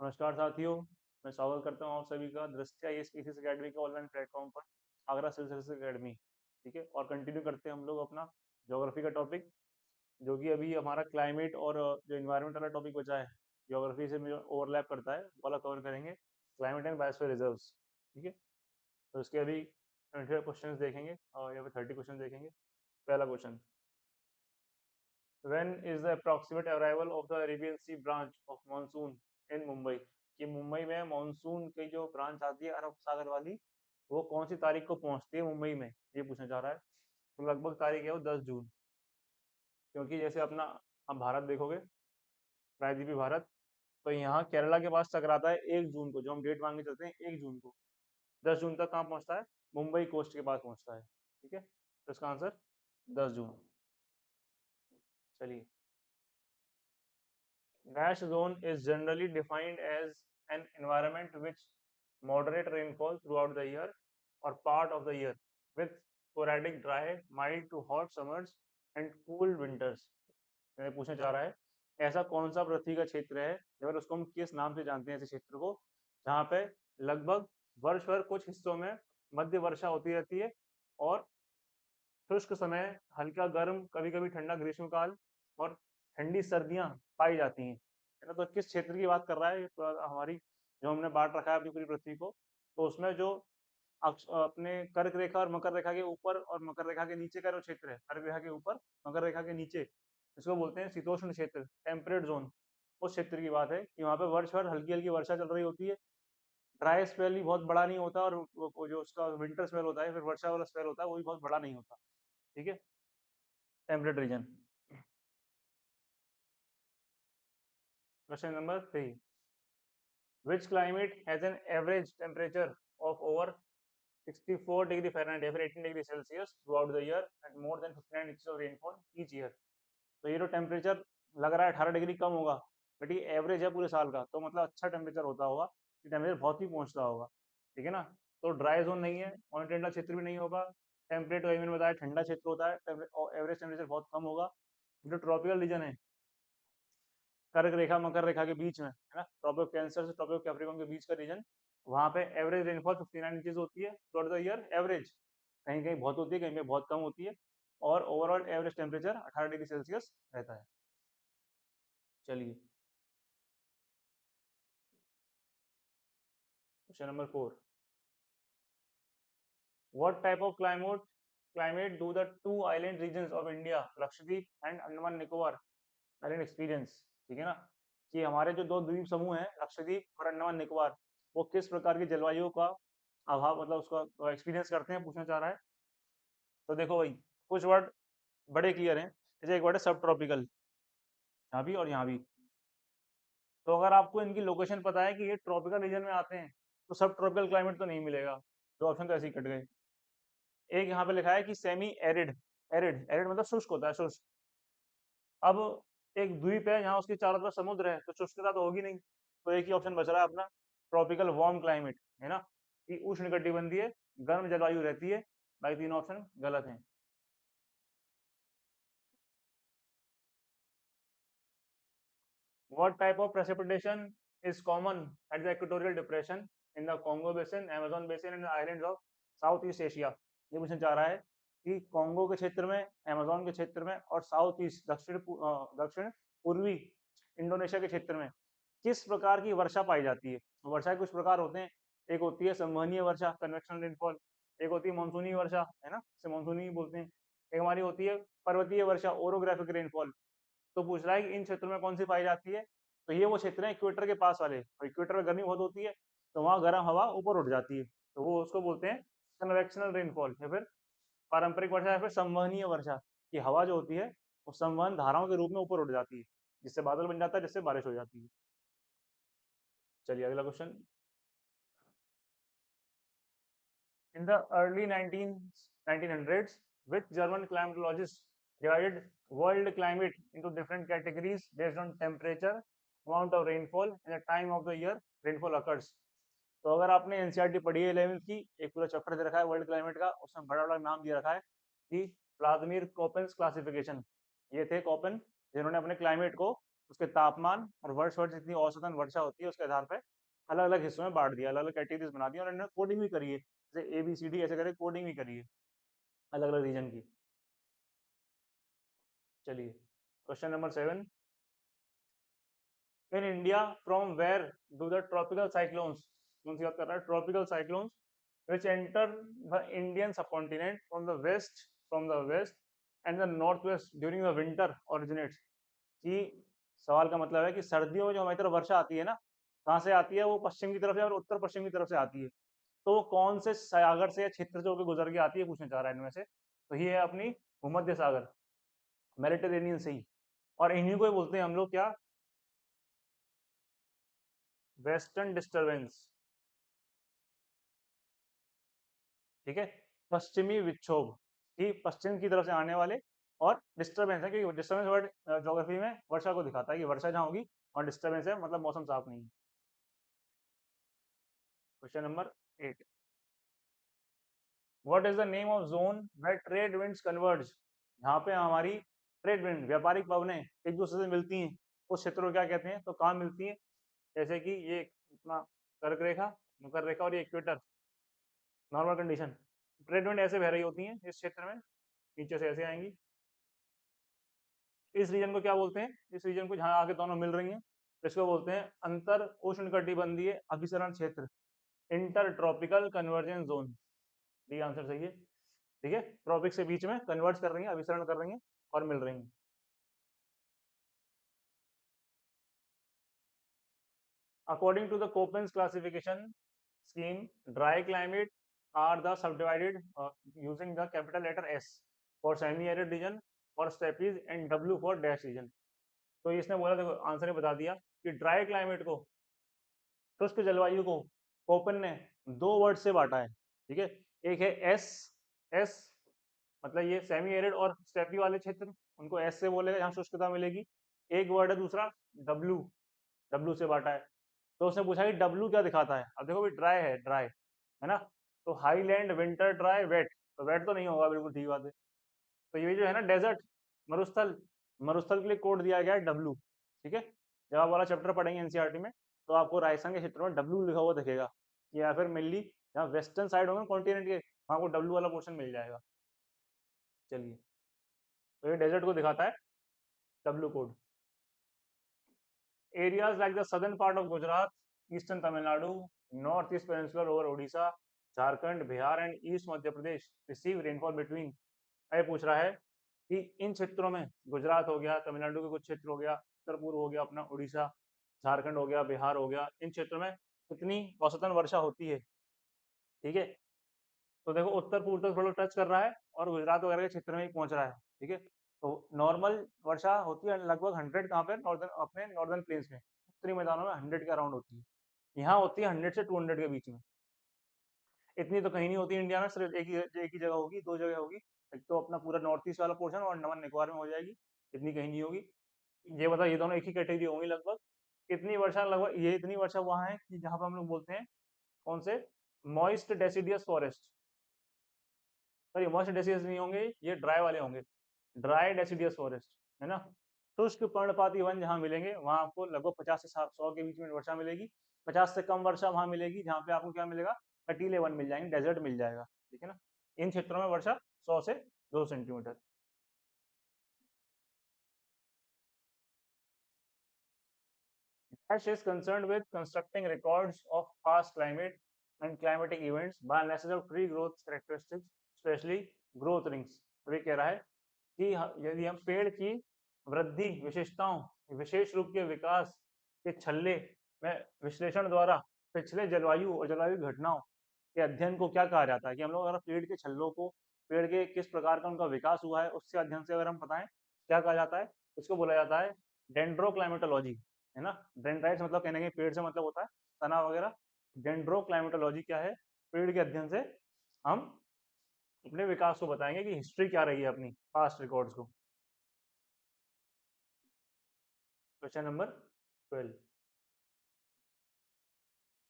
नमस्कार साथियों, मैं स्वागत करता हूँ आप सभी का दृष्टया ये स्पीसीज अकेडमी के ऑनलाइन प्लेटफॉर्म पर आगरा सिविल सर्विसेज अकेडमी। ठीक है, और कंटिन्यू करते हैं हम लोग अपना ज्योग्राफी का टॉपिक, जो कि अभी हमारा क्लाइमेट और जो इन्वायरमेंट वाला टॉपिक बचा है ज्योग्राफी से जो ओवरलैप करता है वाला कवर करेंगे, क्लाइमेट एंड बायोस्फीयर रिजर्व्स। ठीक है, तो इसके अभी 25 क्वेश्चन देखेंगे और यहाँ पे 30 क्वेश्चन देखेंगे। पहला question, When is the approximate arrival of the Arabian Sea branch of monsoon in Mumbai? कि मुंबई में मानसून की जो ब्रांच आती है अरब सागर वाली, वो कौन सी तारीख को पहुंचती है मुंबई में, ये पूछना चाह रहा है। तो लगभग तारीख है वो 10 जून, क्योंकि जैसे अपना हम भारत देखोगे, प्रायद्वीपीय भारत, तो यहाँ केरला के पास टकराता है 1 जून को, जो हम डेट मांग के चलते हैं 1 जून को। 10 जून तक कहाँ पहुंचता है? मुंबई कोस्ट के पास पहुंचता है। ठीक है, तो इसका आंसर 10 जून। चलिए, Dash zone is generally defined as an environment which moderate rainfall throughout the year or part of the year with sporadic dry, mild to hot summers and cool winters। मैं पूछना चाह रहा है, ऐसा कौन सा पृथ्वी का क्षेत्र है, अगर उसको हम किस नाम से जानते हैं ऐसे क्षेत्र को, जहाँ पे लगभग वर्ष भर कुछ हिस्सों में मध्य वर्षा होती रहती है और शुष्क समय हल्का गर्म, कभी कभी ठंडा ग्रीष्मकाल और ठंडी सर्दियां पाई जाती हैं। है ना, तो किस क्षेत्र की बात कर रहा है ये? तो हमारी जो हमने बांट रखा है अपनी पूरी पृथ्वी को, तो उसमें जो अपने कर्क रेखा और मकर रेखा के ऊपर और मकर रेखा के नीचे का जो क्षेत्र है, कर्क रेखा के ऊपर मकर रेखा के नीचे, इसको बोलते हैं शीतोष्ण क्षेत्र, टेम्परेट जोन। उस क्षेत्र की बात है कि वहाँ पे वर्ष भर हल्की हल्की वर्षा चल रही होती है, ड्राई स्पेल भी बहुत बड़ा नहीं होता, और वो जो उसका विंटर स्पेल होता है, फिर वर्षा वाला स्पेल होता है, वो भी बहुत बड़ा नहीं होता। ठीक है, temperate region. Question number 3, which climate has an average temperature of over 64 degree Fahrenheit या फिर 18 degree Celsius throughout the year and more than 59 inches of rainfall each year? तो ये जो टेम्परेचर लग रहा है 18 डिग्री कम होगा, बट ये एवरेज है पूरे साल का, तो मतलब अच्छा टेम्परेचर होता होगा, ये टेम्परेचर बहुत ही पहुंचता होगा। ठीक है ना, तो ड्राई जोन नहीं है, कॉन्टिनेंटल क्षेत्र भी नहीं होगा, टेम्परेट मैंने बताया ठंडा क्षेत्र होता है, एवरेज टेम्परेचर बहुत कम होगा। जो ट्रॉपिकल रीजन है, कर्क रेखा मकर रेखा के बीच में, है ना, ट्रॉपिक कैंसर से ट्रॉपिक कैप्रिकॉर्न के बीच का रीजन, वहाँ पे एवरेज रेनफॉल 59 इंचेस होती है थ्रू द ईयर एवरेज। कहीं कहीं बहुत होती है, कहीं पे बहुत कम होती है, और overall average temperature 18 degree Celsius रहता है। चलिए, question number 4, what type of climate do the two island regions of India, Lakshadweep and Andaman Nicobar, island experience? ठीक है ना, कि हमारे जो दो द्वीप समूह हैं, लक्षद्वीप और अंडमान निकोबार, वो किस प्रकार की जलवायु का अभाव, मतलब उसका एक्सपीरियंस करते हैं, पूछना चाह रहा है। तो देखो भाई, कुछ वर्ड बड़े क्लियर हैं, जैसे एक वर्ड है सब ट्रॉपिकल, यहाँ भी और यहाँ भी। तो अगर आपको इनकी लोकेशन पता है कि ये ट्रॉपिकल रीजन में आते हैं, तो सब ट्रॉपिकल क्लाइमेट तो नहीं मिलेगा, दो ऑप्शन तो ऐसे ही कट गए। एक यहाँ पे लिखा है कि सेमी एरिड, एरिड एरिड मतलब शुष्क होता है, शुष्क। अब एक द्वीप है, यहाँ उसके चारों तरफ समुद्र है, तो शुष्कता तो होगी नहीं, तो एक ही ऑप्शन बच रहा है अपना, ट्रॉपिकल वार्म क्लाइमेट, है ना, कि उष्णकटिबंधीय गर्म जलवायु रहती है। बाकी तीन ऑप्शन गलत हैं। What type of precipitation is common at the equatorial depression in the Congo basin, Amazon basin and the islands of South East Asia? ये पूछना चाह रहा है कि कोंगो के क्षेत्र में, अमेज़न के क्षेत्र में और साउथ ईस्ट दक्षिण पूर्वी इंडोनेशिया के क्षेत्र में किस प्रकार की वर्षा पाई जाती है? वर्षा के कुछ प्रकार होते हैं, एक होती है संवहनीय वर्षा, कन्वेक्शनल रेनफॉल, एक होती है मानसूनी वर्षा, है ना, इसे मानसूनी बोलते हैं, एक हमारी होती है पर्वतीय वर्षा, ओरोग्राफिक रेनफॉल। तो पूछ रहा है कि इन क्षेत्रों में कौन सी पाई जाती है, तो ये वो क्षेत्र है इक्वेटर के पास वाले, और इक्वेटर में गर्मी बहुत होती है, तो वहाँ गर्म हवा ऊपर उठ जाती है, तो वो उसको बोलते हैं कन्वेक्शनल रेनफॉल, या फिर पारंपरिक वर्षा, या फिर संवहनीय वर्षा, की हवा जो होती है वो संवहन धाराओं के रूप में ऊपर उठ जाती है, जिससे बादल बन जाता है, जिससे बारिश हो जाती है। चलिए, अगला question, in the early 1900s, which German climatologist divided world climate into different categories based on temperature, amount of rainfall, and the time of the year rainfall occurs? तो अगर आपने एनसीईआरटी पढ़ी है 11वीं की, एक पूरा चैप्टर दे रखा है वर्ल्ड क्लाइमेट का, उसमें बड़ा बड़ा नाम दिया रखा है कि व्लादिमीर कोपेन्स क्लासिफिकेशन। ये थे कोपेन, जिन्होंने अपने क्लाइमेट को उसके तापमान और वर्ष वर्ष जितनी औसतन वर्षा होती है उसके आधार पर अलग अलग हिस्सों में बांट दिया, अलग अलग कैटेगरीज बना दिया और इन्होंने कोडिंग भी करी है, जैसे ABCD ऐसे करके कोडिंग भी करी है अलग अलग रीजन की। चलिए question number 7, in India from where do the tropical cyclones, कौन सी बात कर रहा है, tropical cyclones which enter the Indian subcontinent from the west and the northwest during the winter originates, कि सवाल का मतलब है कि सर्दियों में जो हमारी तरफ वर्षा आती है ना, कहाँ से आती है, वो पश्चिम की तरफ से और उत्तर पश्चिम की तरफ से आती है, तो वो कौन से सागर से या क्षेत्र से होकर गुजर के आती है पूछना चाह रहा है इनमें से। तो ये है अपनी भूमध्य सागर, मेडिटेरेनियन सी, और इन्हीं को ही बोलते हैं हम लोग क्या, वेस्टर्न डिस्टर्बेंस। ठीक है, पश्चिमी विक्षोभ, कि पश्चिम की तरफ से आने वाले, और डिस्टर्बेंस है क्योंकि डिस्टर्बेंस वर्ड ज्योग्राफी में वर्षा को दिखाता है कि वर्षा जहाँ होगी, और डिस्टर्बेंस है मतलब मौसम साफ नहीं है। Question number 8, what is the name of zone where trade winds converge, यहाँ पे हमारी ट्रेड विंड व्यापारिक पवनें एक दूसरे से मिलती हैं, उस क्षेत्र को क्या कहते हैं, तो कहाँ मिलती हैं, जैसे कि ये अपना कर्क रेखा, मकर रेखा और ये equator, normal condition, trade wind ऐसे बह रही होती हैं इस क्षेत्र में, नीचे से ऐसे आएंगी। इस रीजन को क्या बोलते हैं, इस रीजन को जहां आगे दोनों मिल रही हैं, इसको बोलते हैं अंतर उष्णकटिबंधीय अभिसरण क्षेत्र, इंटर ट्रॉपिकल कन्वर्जेंस जोन। ये आंसर सही है। ठीक है, ट्रॉपिक से बीच में कन्वर्ज कर रही हैं, अभिसरण कर रही हैं और मिल रही हैं। According to the Koppen's classification scheme, dry climate are the subdivided using the capital letter S for semi-arid region, for steppes and W for dash region। तो इसने बोला, देखो आंसर ने बता दिया कि ड्राई क्लाइमेट को, शुष्क जलवायु को कोपन ने दो वर्ड से बांटा है। ठीक है, एक है एस, एस मतलब ये सेमी एरिड और स्टेपी वाले क्षेत्र, उनको एस से बोलेगा जहाँ शुष्कता मिलेगी। एक वर्ड है दूसरा डब्ल्यू, डब्ल्यू से बांटा है। तो उसने पूछा कि डब्ल्यू क्या दिखाता है, अब देखो भाई ड्राई है, ड्राई है ना, तो हाईलैंड विंटर ड्राई वेट, तो वेट तो नहीं होगा, बिल्कुल ठीक बात है। तो ये जो है ना डेजर्ट, मरुस्थल, मरुस्थल के लिए कोड दिया गया है डब्ल्यू। ठीक है, जब आप वाला चैप्टर पढ़ेंगे एनसीईआरटी में, तो आपको राजस्थान के क्षेत्र में डब्ल्यू लिखा हुआ दिखेगा, या फिर मेनली जहाँ वेस्टर्न साइड होंगे कॉन्टिनेंट के, वहाँ को डब्ल्यू वाला पोर्शन मिल जाएगा। चलिए, तो ये डेजर्ट को दिखाता है W code. Areas like the southern part of Gujarat, eastern Tamil Nadu, northeast peninsular over Odisha, Jharkhand, Bihar and east Madhya Pradesh receive rainfall between, ये पूछ रहा है कि इन क्षेत्रों में, गुजरात हो गया, तमिलनाडु के कुछ क्षेत्र हो गया, उत्तर पूर्व हो गया अपना उड़ीसा, झारखंड हो गया, बिहार हो गया, इन क्षेत्रों में कितनी औसतन वर्षा होती है। ठीक है, तो देखो उत्तर पूर्व तक थोड़ा टच कर रहा है और गुजरात वगैरह के क्षेत्र में ही पहुंच रहा है। ठीक है, तो नॉर्मल वर्षा होती है लगभग 100, कहाँ पे, नॉर्दर्न, अपने नॉर्दर्न प्लेन्स में, उत्तरी मैदानों में 100 के अराउंड होती है। यहाँ होती है 100 से 200 के बीच में। इतनी तो कहीं नहीं होती इंडिया में, सिर्फ एक ही जगह होगी, दो जगह होगी, एक तो अपना पूरा नॉर्थ ईस्ट वाला पोर्शन और अंडमान निकोबार में हो जाएगी, इतनी कहीं नहीं होगी। ये बता, ये दोनों एक ही कैटेगरी होंगी लगभग। इतनी वर्षा लगभग, ये इतनी वर्षा वहाँ है कि जहाँ पर हम लोग बोलते हैं कौन से, moist deciduous forest, sorry moist deciduous नहीं होंगे, ये ड्राई वाले होंगे, ड्राई डेसिडियस फॉरेस्ट है ना। शुष्क पर्णपाती वन जहाँ मिलेंगे वहाँ आपको लगभग 50 से 100 के बीच में वर्षा मिलेगी। 50 से कम वर्षा वहाँ मिलेगी जहाँ पे आपको क्या मिलेगा, कटीले वन मिल जाएंगे, डेजर्ट मिल जाएगा। ठीक है ना, इन क्षेत्रों में वर्षा 100 से 2 centimetre. Dash is concerned with constructing records of past climate and climatic events by analysis of tree growth characteristics, especially growth rings। तो ये कह रहा है कि यदि हम पेड़ की वृद्धि विशेषताओं, विशेष रूप के विकास के छल्ले में विश्लेषण द्वारा पिछले जलवायु और जलवायु घटनाओं के अध्ययन को क्या कहा जाता है, कि हम लोग अगर पेड़ के छल्लों को, पेड़ के किस प्रकार का उनका विकास हुआ है उससे अध्ययन से अगर हम बताएं, क्या कहा जाता है, उसको बोला जाता है डेंड्रोक्लाइमेटोलॉजी। है ना, डेंड्राइट्स मतलब कहने के पेड़ से मतलब होता है तना वगैरह, डेंड्रोक्लाइमेटोलॉजी क्या है, पेड़ के अध्ययन से हम अपने विकास को बताएंगे कि हिस्ट्री क्या रही है अपनी, पास्ट रिकॉर्ड्स को। Question number 12,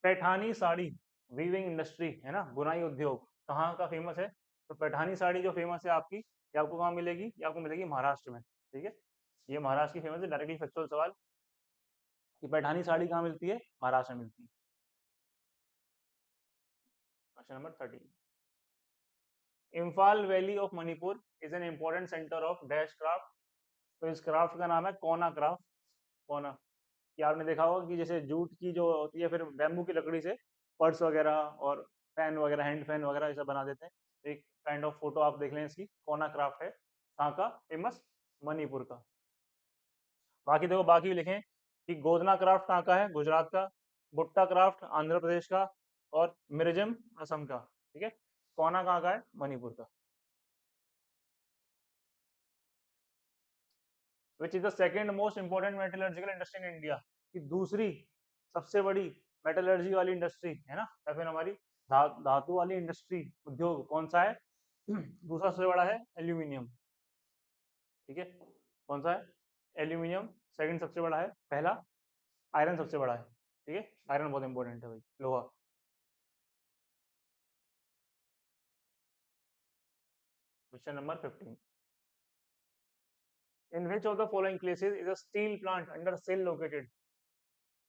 Paithani sari weaving industry है ना, बुनाई उद्योग कहाँ का फेमस है, तो पैठानी साड़ी जो फेमस है आपकी, ये आपको कहाँ मिलेगी, ये आपको मिलेगी महाराष्ट्र में। ठीक है, ये महाराष्ट्र की फेमस है, डायरेक्टली फैक्चुअल सवाल। कि पैठानी साड़ी कहाँ मिलती है? महाराष्ट्र में मिलती है। Question number 30, Imphal valley of Manipur is an important centre of dash craft. तो इस क्राफ्ट का नाम है कोना क्राफ्ट। कोना, कि आपने देखा होगा कि जैसे जूट की जो होती है, फिर बैम्बू की लकड़ी से पर्स वगैरह और फैन वगैरह, हैंड फैन वगैरह ये सब बना देते हैं। तो एक काइंड ऑफ फोटो आप देख लें इसकी, कोना क्राफ्ट है कहाँ का? फेमस मणिपुर का। बाकी देखो, बाकी भी लिखें कि गोदना क्राफ्ट कहाँ का है? गुजरात का। बुट्टा क्राफ्ट आंध्र प्रदेश का। और मिर्जम असम का। ठीक है, कोना कहाँ का है? मणिपुर का। Which is the second most important metallurgical industry in India, कि दूसरी सबसे बड़ी मेटलर्जी वाली इंडस्ट्री है ना, या फिर हमारी धातु वाली इंडस्ट्री, उद्योग कौन सा है? दूसरा सबसे बड़ा है एल्यूमिनियम। ठीक है, कौन सा है? एल्यूमिनियम सेकंड सबसे बड़ा है। पहला आयरन सबसे बड़ा है। ठीक है, आयरन बहुत इंपॉर्टेंट है भाई, लोहा। Question number 15, in which of the following places is a steel plant under SAIL located.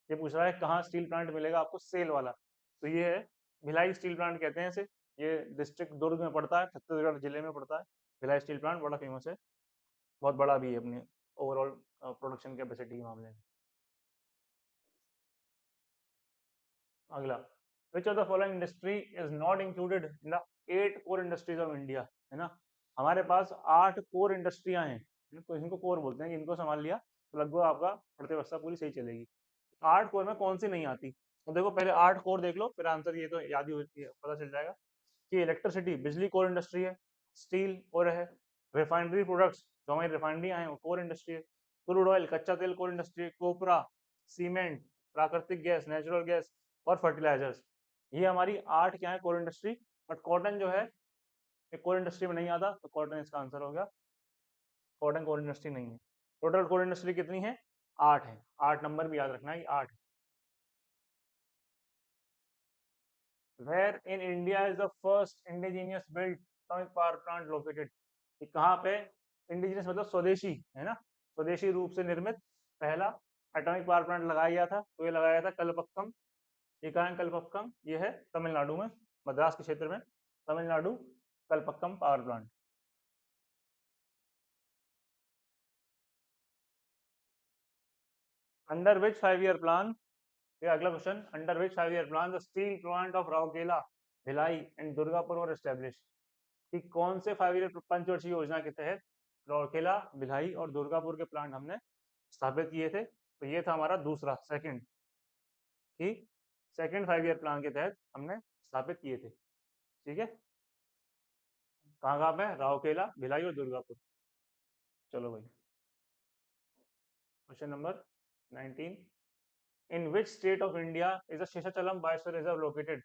ये पूछ रहा है कहाँ स्टील प्लांट मिलेगा आपको सेल वाला। तो ये है भिलाई स्टील प्लांट कहते हैं इसे। ये डिस्ट्रिक्ट दुर्ग में पड़ता है, छत्तीसगढ़ जिले में पड़ता है। भिलाई स्टील प्लांट बड़ा फेमस है, बहुत बड़ा भी है अपने ओवरऑल प्रोडक्शन कैपेसिटी के मामले में। अगला, विच of the following industry is not included in the 8 core industries of India. है ना, हमारे पास 8 कोर इंडस्ट्रियां हैं, तो इनको कोर बोलते हैं। इनको संभाल लिया तो लगभग आपका अर्थव्यवस्था पूरी सही चलेगी। 8 कोर में कौन सी नहीं आती? तो देखो, पहले 8 कोर देख लो, फिर आंसर ये तो याद ही पता चल जाएगा कि इलेक्ट्रिसिटी बिजली कोर इंडस्ट्री है, स्टील और है, रिफाइनरी प्रोडक्ट्स जो हमारी रिफाइनरियां हैं वो कोर इंडस्ट्री है, क्रूड ऑयल कच्चा तेल कोर इंडस्ट्री है, कोपरा, सीमेंट, प्राकृतिक गैस नेचुरल गैस और फर्टिलाइजर्स, ये हमारी 8 क्या है? Core industry. बट कॉटन जो है ये कोर इंडस्ट्री में नहीं आता, तो कॉटन इसका आंसर हो गया। कॉटन कोर इंडस्ट्री नहीं है। टोटल कोर इंडस्ट्री कितनी है? 8 है। 8 नंबर भी याद रखना है, 8। Where in India is the first indigenous built atomic power plant located. कि कहाँ पे? इंडिजीनियस मतलब स्वदेशी, है ना, स्वदेशी रूप से निर्मित पहला एटॉमिक पावर प्लांट लगाया गया था। तो ये लगाया था कलपक्कम। ये कहाँ है कलपक्कम? ये है तमिलनाडु में, मद्रास के क्षेत्र में, Tamil Nadu, Kalpakkam power plant. Under which 5 year plan, ये अगला question, under which 5 year plan the steel plant of Rourkela, Bhilai and Durgapur were establish. कि कौन से 5 ईयर पंचवर्षीय योजना के तहत राउरकेला, भिलाई और दुर्गापुर के प्लांट हमने स्थापित किए थे? तो ये था हमारा दूसरा, सेकंड, कि सेकंड 5 ईयर प्लान के तहत हमने स्थापित किए थे। ठीक है, कहाँ कहाँ पे? राउरकेला, भिलाई और दुर्गापुर। चलो भाई, question number 19, in which state of India is a Seshachalam biosphere reserve located.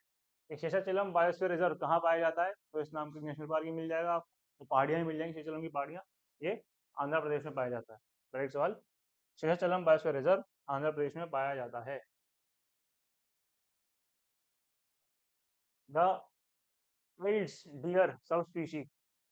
Seshachalam biosphere reserve कहाँ पाया जाता है? तो इस नाम के नेशनल पार्क ही मिल जाएगा आपको, तो पहाड़ियाँ ही मिल जाएंगी, शेषाचलम की पहाड़ियाँ। ये आंध्र प्रदेश में पाया जाता है। राइट सवाल, शेषाचलम बायोस्फीयर रिजर्व आंध्र प्रदेश में पाया जाता है। The wilds deer subspecies,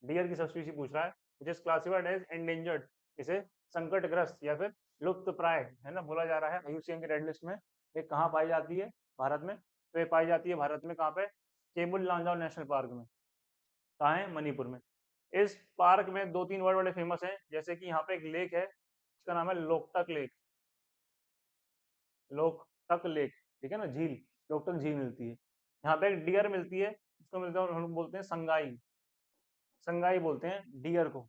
deer की सब स्पीशी पूछ रहा है, which is classified as endangered. इसे संकटग्रस्त या फिर लुप्त प्राय, है ना, बोला जा रहा है आईयूसीएन के रेड लिस्ट में। ये कहाँ पाई जाती है भारत में? तो ये पाई जाती है भारत में कहाँ पे? केबुल लांजाओ नेशनल पार्क में। कहाँ है? मणिपुर में। इस पार्क में 2-3 वर्ड बड़े फेमस हैं, जैसे कि यहाँ पे एक लेक है, उसका नाम है लोकटक लेक। लोकटक लेक, ठीक है ना, झील, लोकटक झील मिलती है। यहाँ पे एक डियर मिलती है, उसको मिलता है, हम बोलते हैं संगाई। संगाई बोलते हैं डियर को।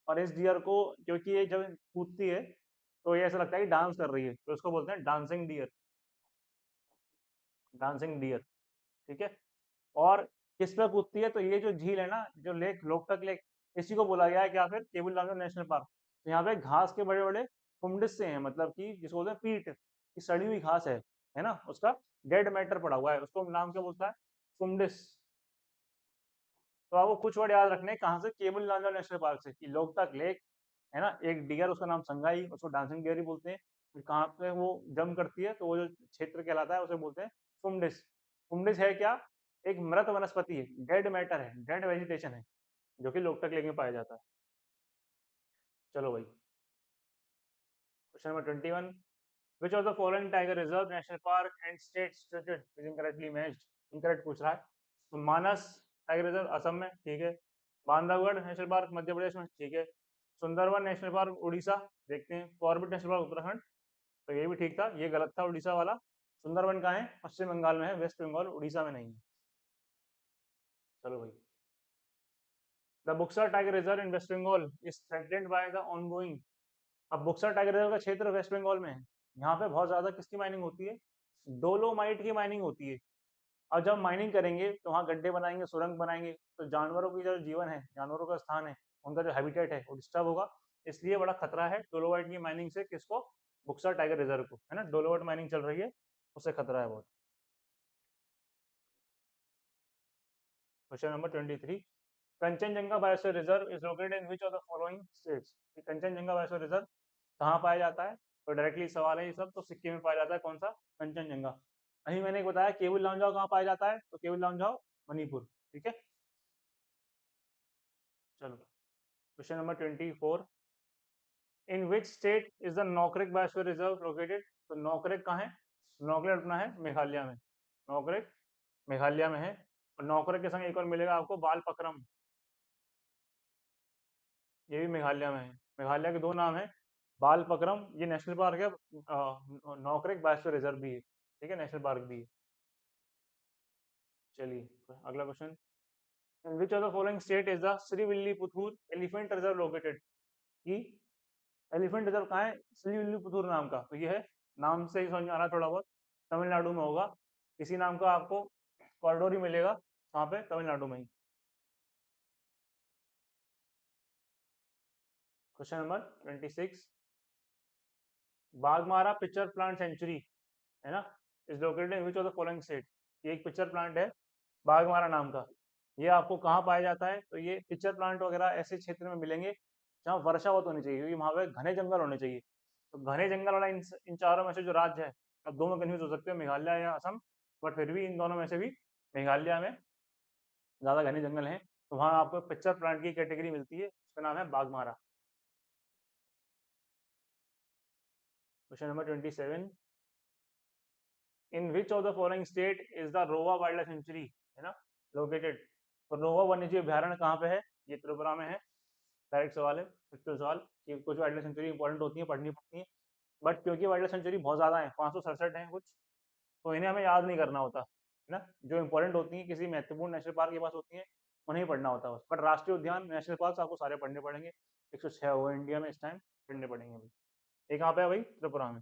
और इस डियर को, क्योंकि ये जब कूदती है तो ये ऐसा लगता है कि डांस कर रही है, तो उसको बोलते हैं डांसिंग डियर। डांसिंग डियर, ठीक है। और किस पे कूदती है? तो ये जो झील है ना, जो लेक, लोकटक लेक, इसी को बोला गया है क्या? फिर केबुल लांजौर नेशनल पार्क। तो यहाँ पे घास के बड़े बड़े फुंडिस से हैं, मतलब कि जिसको बोलते हैं पीट, की सड़ी हुई घास है ना, उसका डेड मैटर पड़ा हुआ है, उसको नाम क्या बोलता है? फुंडिस। तो आपको कुछ वर्ड याद रखने हैं, कहाँ से? केबुल लांजौर नेशनल पार्क से, कि लोकटक लेक, है ना, एक डिगर, उसका नाम संगाई, उसको डांसिंग डियर ही बोलते हैं। फिर कहाँ पे वो जम करती है, तो वो जो क्षेत्र कहलाता है उसे बोलते हैं फुंडिस। फुंडिस है क्या? एक मृत वनस्पति है, डेड मैटर है, डेड वेजिटेशन है, जो कि लोकटक लेक में पाया जाता है। चलो भाई, question number 21, which of the following tiger reserve, national park and state stated is incorrectly matched, incorrect पूछ रहा है। तो मानस टाइगर रिजर्व असम में, ठीक है। बांधवगढ़ नेशनल पार्क मध्य प्रदेश में, ठीक है। सुंदरवन नेशनल पार्क उड़ीसा, देखते हैं। कॉर्बेट नेशनल पार्क उत्तराखंड, तो ये भी ठीक था, ये गलत था उड़ीसा वाला। सुंदरवन कहाँ है? पश्चिम बंगाल में है, वेस्ट बंगाल, उड़ीसा में नहीं है। चलो भाई, the Buxa tiger reserve in West Bengal is threatened by the ongoing. अब बुक्सर टाइगर रिजर्व का क्षेत्र वेस्ट बंगाल में है, यहाँ पे बहुत ज्यादा किसकी माइनिंग होती है? डोलोमाइट की माइनिंग होती है। और जब माइनिंग करेंगे तो वहाँ गड्ढे बनाएंगे, सुरंग बनाएंगे, तो जानवरों की जो जीवन है, जानवरों का स्थान है, उनका जो हैबिटेट है वो डिस्टर्ब होगा। इसलिए बड़ा खतरा है डोलोमाइट की माइनिंग से। किसको? बुक्सर टाइगर रिजर्व को, है ना। डोलोमाइट माइनिंग चल रही है, उससे खतरा है बहुत। Question number 23, Kanchenjunga biosphere reserve is located in which of the following states. Kanchenjunga biosphere reserve कहाँ पाया जाता है? तो डायरेक्टली सवाल है ये सब। तो सिक्किम में पाया जाता है। कौन सा? कंचनजंगा। अभी मैंने एक बताया केबुल लामजाओ कहाँ पाया जाता है, तो केबुल लामजाओ मणिपुर, ठीक है। चलो, question number 24, in which state is the Nokrek biosphere reserve located. तो नॉकरेक कहाँ है? नॉकरेक अपना है मेघालय में, नॉकरेक मेघालय में है। और नॉकरेक के संग एक और मिलेगा आपको, बालपक्रम, ये भी मेघालय में है। मेघालय के दो नाम है, बालपक्रम ये नेशनल पार्क है, नॉकरेक बायोस्फीयर रिजर्व भी है, ठीक है, नेशनल पार्क भी है। चलिए अगला question, in which of the following state is the Srivilliputhur elephant reserve located. की एलिफेंट रिजर्व कहाँ है? श्रीविल्लीपुथूर नाम का। तो ये है, नाम से ही समझ में आ रहा है थोड़ा बहुत, तमिलनाडु में होगा। इसी नाम का आपको कॉरिडोर ही मिलेगा, वहाँ पे तमिलनाडु में ही। Question number 26, Baghmara pitcher plant sanctuary, है ना, is located in which of the following state. ये एक पिक्चर प्लांट है बागमारा नाम का, ये आपको कहाँ पाया जाता है? तो ये पिक्चर प्लांट वगैरह ऐसे क्षेत्र में मिलेंगे जहाँ वर्षा बहुत होनी चाहिए, क्योंकि वहाँ पे घने जंगल होने चाहिए। तो घने जंगल वाला इन चारों में से जो राज्य है, अब दो में कन्फ्यूज हो सकते हो, मेघालय या असम, बट फिर भी इन दोनों में से भी मेघालय में ज़्यादा घने जंगल हैं, तो वहाँ आपको पिक्चर प्लांट की कैटेगरी मिलती है, उसका नाम है Baghmara. Question number 27, in which of the following state is the रोवा वाइल्ड लाइफ सेंचुरी, है ना, लोकेटेड। तो रोवा वन्यजीव अभ्यारण्य कहाँ पे है? ये त्रिपुरा में है। डायरेक्ट सवाल है, फिफ्थ सवाल, कि कुछ वाइल्ड लाइफ सेंचुरी इंपॉर्टेंट होती है, पढ़नी पड़ती है, बट क्योंकि वाइल्ड लाइफ सेंचुरी बहुत ज़्यादा है, 567 है कुछ, तो इन्हें हमें याद नहीं करना होता, है ना। जो इंपॉर्टेंट होती हैं किसी महत्वपूर्ण नेशनल पार्क के पास होती हैं, उन्हें ही पढ़ना होता है बस। बट राष्ट्रीय उद्यान, नेशनल पार्क आपको सारे पढ़ने पड़ेंगे, 106 हुए इंडिया में इस टाइम, पढ़ने पड़ेंगे अभी। एक कहाँ पे है भाई? त्रिपुरा में।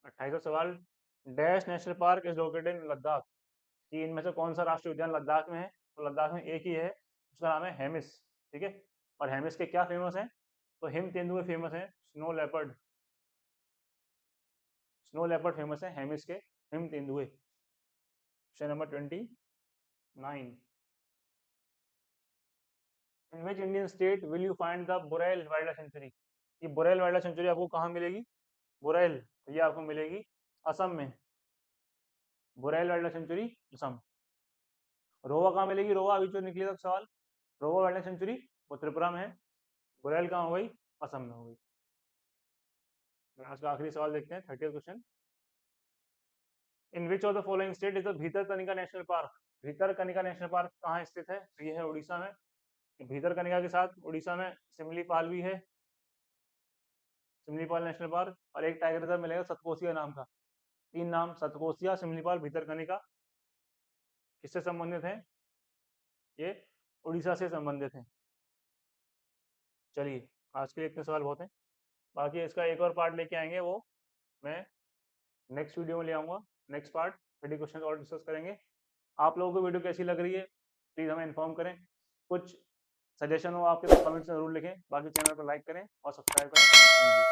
28वां सवाल, dash national park is located इन लद्दाख। कि इनमें से कौन सा राष्ट्रीय उद्यान लद्दाख में है? तो लद्दाख में एक ही है, उसका नाम है हेमिस, ठीक है। और हेमिस के क्या फेमस है? तो हिम तेंदुए फेमस है, snow leopard, snow leopard famous है हेमिस के, हिम तेंदुए। Question number 29, in which Indian state will you find the Barail wild life sanctuary. ये बुरैल वाइल्ड लाइफ सेंचुरी आपको कहाँ मिलेगी? बुरैल, तो ये आपको मिलेगी असम में, बुरैल वाइल्ड लाइफ सेंचुरी असम। रोवा कहाँ मिलेगी? रोवा अभी जो निकली था सवाल, रोवा वाइल्ड लाइफ सेंचुरी वो त्रिपुरा में है, बुरैल कहाँ हो गई? असम में हो गई। आज का आखिरी सवाल देखते हैं, 30th question, in which of the following state is the Bhitarkanika national park. Bhitarkanika national park कहाँ स्थित है? तो ये है उड़ीसा में। भीतरकनिका के साथ उड़ीसा में सिमलीपाल भी है, सिमलीपाल नेशनल पार्क, और एक टाइगर रिजर्व मिलेगा सतकोसिया नाम का। तीन नाम, सतकोसिया, सिमलीपाल, भीतरकनिका, किससे संबंधित है? ये उड़ीसा से संबंधित है। चलिए, आज के लिए इतने सवाल बहुत हैं, बाकी इसका एक और पार्ट लेके आएंगे, वो मैं नेक्स्ट वीडियो में ले आऊँगा। नेक्स्ट पार्ट 30 क्वेश्चन और डिस्कस करेंगे। आप लोगों को वीडियो कैसी लग रही है प्लीज़ हमें इन्फॉर्म करें, कुछ सजेशन हो आपके तो कमेंट्स में जरूर लिखें, बाकी चैनल पर लाइक करें और सब्सक्राइब करें।